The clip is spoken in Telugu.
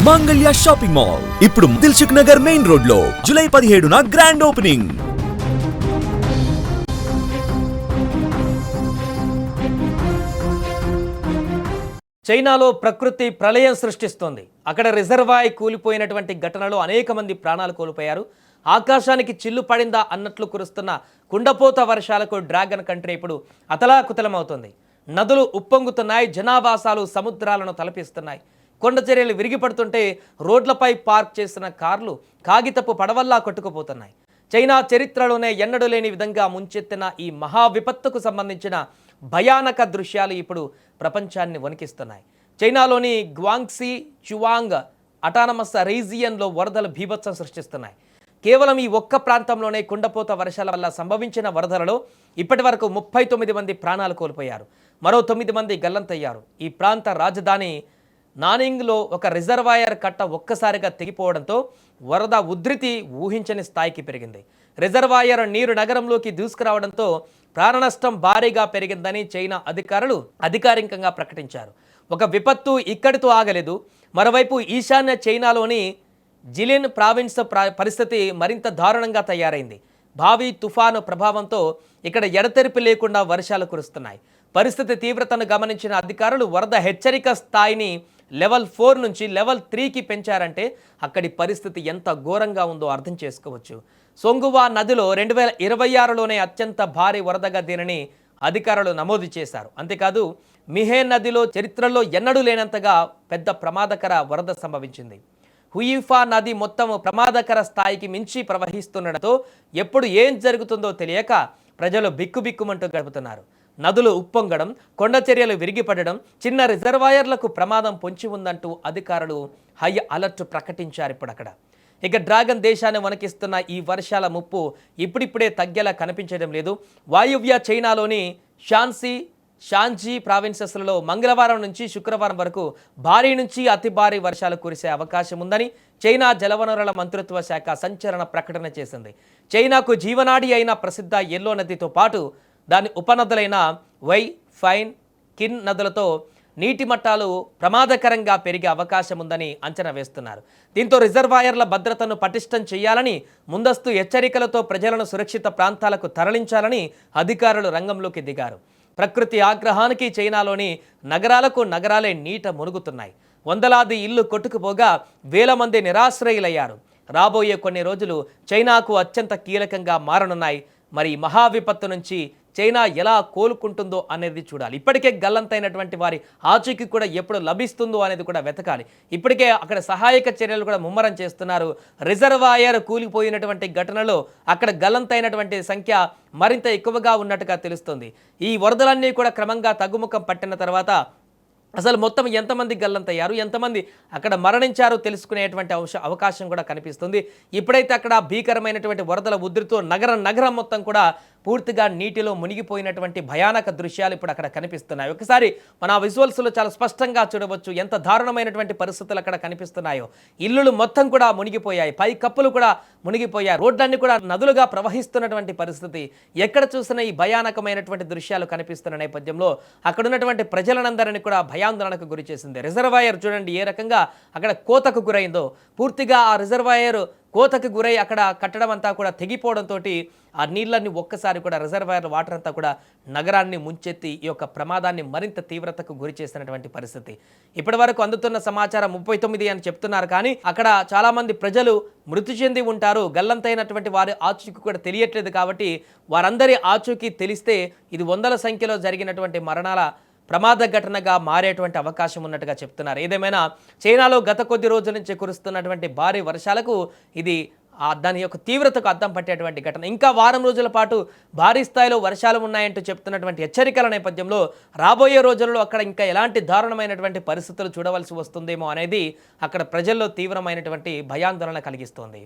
మాంగళ్య షాపింగ్ మాల్ ఇప్పుడు దిల్సుఖ్ నగర్ మెయిన్ రోడ్ లో జూలై 17న గ్రాండ్ ఓపెనింగ్. చైనాలో ప్రకృతి ప్రళయం సృష్టిస్తోంది. అక్కడ రిజర్వాయర్ కూలిపోయినటువంటి ఘటనలో అనేక మంది ప్రాణాలు కోల్పోయారు. ఆకాశానికి చిల్లు పడిందా అన్నట్లు కురుస్తున్న కుండపోత వర్షాలకు డ్రాగన్ కంట్రీ ఇప్పుడు అతలాకుతలమవుతోంది. నదులు ఉప్పొంగుతున్నాయి, జనావాసాలు సముద్రాలను తలపిస్తున్నాయి. కొండ చర్యలు విరిగిపడుతుంటే రోడ్లపై పార్క్ చేసిన కార్లు కాగితపు పడవల్లా కొట్టుకుపోతున్నాయి. చైనా చరిత్రలోనే ఎన్నడూ లేని విధంగా ముంచెత్తిన ఈ మహా విపత్తుకు సంబంధించిన భయానక దృశ్యాలు ఇప్పుడు ప్రపంచాన్ని వణికిస్తున్నాయి. చైనాలోని గ్వాంగ్సీ చువాంగ్ అటానమస్ రీజియన్లో వరదలు బీభత్సం సృష్టిస్తున్నాయి. కేవలం ఈ ఒక్క ప్రాంతంలోనే కుండపోత వర్షాల వల్ల సంభవించిన వరదలలో ఇప్పటి వరకు 39 మంది ప్రాణాలు కోల్పోయారు. మరో 9 మంది గల్లంతయ్యారు. ఈ ప్రాంత రాజధాని నానింగ్లో ఒక రిజర్వాయర్ కట్ట ఒక్కసారిగా తెగిపోవడంతో వరద ఉధృతి ఊహించని స్థాయికి పెరిగింది. రిజర్వాయర్ నీరు నగరంలోకి దూసుకురావడంతో ప్రాణనష్టం భారీగా పెరిగిందని చైనా అధికారులు అధికారికంగా ప్రకటించారు. ఒక విపత్తు ఇక్కడితో ఆగలేదు. మరోవైపు ఈశాన్య చైనాలోని జిలిన్ ప్రావిన్స్ పరిస్థితి మరింత దారుణంగా తయారైంది. భారీ తుఫాను ప్రభావంతో ఇక్కడ ఎడతెరిపి లేకుండా వర్షాలు కురుస్తున్నాయి. పరిస్థితి తీవ్రతను గమనించిన అధికారులు వరద హెచ్చరిక స్థాయిని లెవెల్ 4 నుంచి లెవెల్ 3కి పెంచారంటే అక్కడి పరిస్థితి ఎంత ఘోరంగా ఉందో అర్థం చేసుకోవచ్చు. సొంగువా నదిలో 2026లోనే అత్యంత భారీ వరదగా దీనిని అధికారులు నమోదు చేశారు. అంతేకాదు మిహే నదిలో చరిత్రలో ఎన్నడూ లేనంతగా పెద్ద ప్రమాదకర వరద సంభవించింది. హుయిఫా నది మొత్తం ప్రమాదకర స్థాయికి మించి ప్రవహిస్తుండటంతో ఎప్పుడు ఏం జరుగుతుందో తెలియక ప్రజలు బిక్కుబిక్కుమంటూ గడుపుతున్నారు. నదులు ఉప్పొంగడం, కొండ చర్యలు విరిగిపడడం, చిన్న రిజర్వాయర్లకు ప్రమాదం పొంచి ఉందంటూ అధికారులు హై అలర్ట్ ప్రకటించారు. ఇప్పుడు అక్కడ ఇక డ్రాగన్ దేశాన్ని వణికిస్తున్న ఈ వర్షాల ముప్పు ఇప్పుడిప్పుడే తగ్గేలా కనిపించడం లేదు. వాయువ్య చైనాలోని షాన్జీ ప్రావిన్సెస్లలో మంగళవారం నుంచి శుక్రవారం వరకు భారీ నుంచి అతి భారీ వర్షాలు కురిసే అవకాశం ఉందని చైనా జలవనరుల మంత్రిత్వ శాఖ సంచలన ప్రకటన చేసింది. చైనాకు జీవనాడి అయిన ప్రసిద్ధ ఎల్లో నదితో పాటు దాని ఉపనదులైన వై, ఫైన్, కిన్ నదులతో నీటి మట్టాలు ప్రమాదకరంగా పెరిగే అవకాశం ఉందని అంచనా వేస్తున్నారు. దీంతో రిజర్వాయర్ల భద్రతను పటిష్టం చేయాలని, ముందస్తు హెచ్చరికలతో ప్రజలను సురక్షిత ప్రాంతాలకు తరలించాలని అధికారులు రంగంలోకి దిగారు. ప్రకృతి ఆగ్రహానికి చైనాలోని నగరాలే నీట మునుగుతున్నాయి. వందలాది ఇళ్లు కొట్టుకుపోగా వేల మంది నిరాశ్రయులయ్యారు. రాబోయే కొన్ని రోజులు చైనాకు అత్యంత కీలకంగా మారనున్నాయి. మరి మహా విపత్తు నుంచి చైనా ఎలా కోలుకుంటుందో అనేది చూడాలి. ఇప్పటికే గల్లంతైనటువంటి వారి ఆచూకీ కూడా ఎప్పుడు లభిస్తుందో అనేది కూడా వెతకాలి. ఇప్పటికే అక్కడ సహాయక చర్యలు కూడా ముమ్మరం చేస్తున్నారు. రిజర్వాయర్ కూలిపోయినటువంటి ఘటనలో అక్కడ గల్లంతైనటువంటి సంఖ్య మరింత ఎక్కువగా ఉన్నట్టుగా తెలుస్తుంది. ఈ వరదలన్నీ కూడా క్రమంగా తగ్గుముఖం పట్టిన తర్వాత అసలు మొత్తం ఎంతమంది గల్లంతయ్యారు, ఎంతమంది అక్కడ మరణించారో తెలుసుకునేటువంటి అవకాశం కూడా కనిపిస్తుంది. ఇప్పుడైతే అక్కడ భీకరమైనటువంటి వరదల ఉధృతితో నగరం మొత్తం కూడా పూర్తిగా నీటిలో మునిగిపోయినటువంటి భయానక దృశ్యాలు ఇప్పుడు అక్కడ కనిపిస్తున్నాయి. ఒకసారి మన విజువల్స్లో చాలా స్పష్టంగా చూడవచ్చు ఎంత దారుణమైనటువంటి పరిస్థితులు అక్కడ కనిపిస్తున్నాయో. ఇల్లులు మొత్తం కూడా మునిగిపోయాయి, పై కప్పులు కూడా మునిగిపోయాయి, రోడ్లన్నీ కూడా నదులుగా ప్రవహిస్తున్నటువంటి పరిస్థితి. ఎక్కడ చూసినా ఈ భయానకమైనటువంటి దృశ్యాలు కనిపిస్తున్న నేపథ్యంలో అక్కడ ఉన్నటువంటి ప్రజలందరినీ కూడా భయాందోళనకు గురి చేసింది. రిజర్వాయర్ చూడండి ఏ రకంగా అక్కడ కోతకు గురైందో. పూర్తిగా ఆ రిజర్వాయర్ కోతకు గురై అక్కడ కట్టడం అంతా కూడా తెగిపోవడంతో ఆ నీళ్ళన్ని ఒక్కసారి కూడా రిజర్వాయర్ వాటర్ అంతా కూడా నగరాన్ని ముంచెత్తి ఈ యొక్క ప్రమాదాన్ని మరింత తీవ్రతకు గురి చేసినటువంటి పరిస్థితి. ఇప్పటి వరకు అందుతున్న సమాచారం 39 అని చెప్తున్నారు. కానీ అక్కడ చాలామంది ప్రజలు మృతి చెంది ఉంటారు. గల్లంతైనటువంటి వారి ఆచూకీ కూడా తెలియట్లేదు. కాబట్టి వారందరి ఆచూకీ తెలిస్తే ఇది వందల సంఖ్యలో జరిగినటువంటి మరణాల ప్రమాద ఘటనగా మారేటువంటి అవకాశం ఉన్నట్టుగా చెప్తున్నారు. ఏదేమైనా చైనాలో గత కొద్ది రోజుల నుంచి కురుస్తున్నటువంటి భారీ వర్షాలకు ఇది దాని యొక్క తీవ్రతకు అద్దం పట్టేటువంటి ఘటన. ఇంకా వారం రోజుల పాటు భారీ స్థాయిలో వర్షాలు ఉన్నాయంటూ చెప్తున్నటువంటి హెచ్చరికల నేపథ్యంలో రాబోయే రోజుల్లో అక్కడ ఇంకా ఎలాంటి దారుణమైనటువంటి పరిస్థితులు చూడవలసి వస్తుందేమో అనేది అక్కడ ప్రజల్లో తీవ్రమైనటువంటి భయాందోళన కలిగిస్తోంది.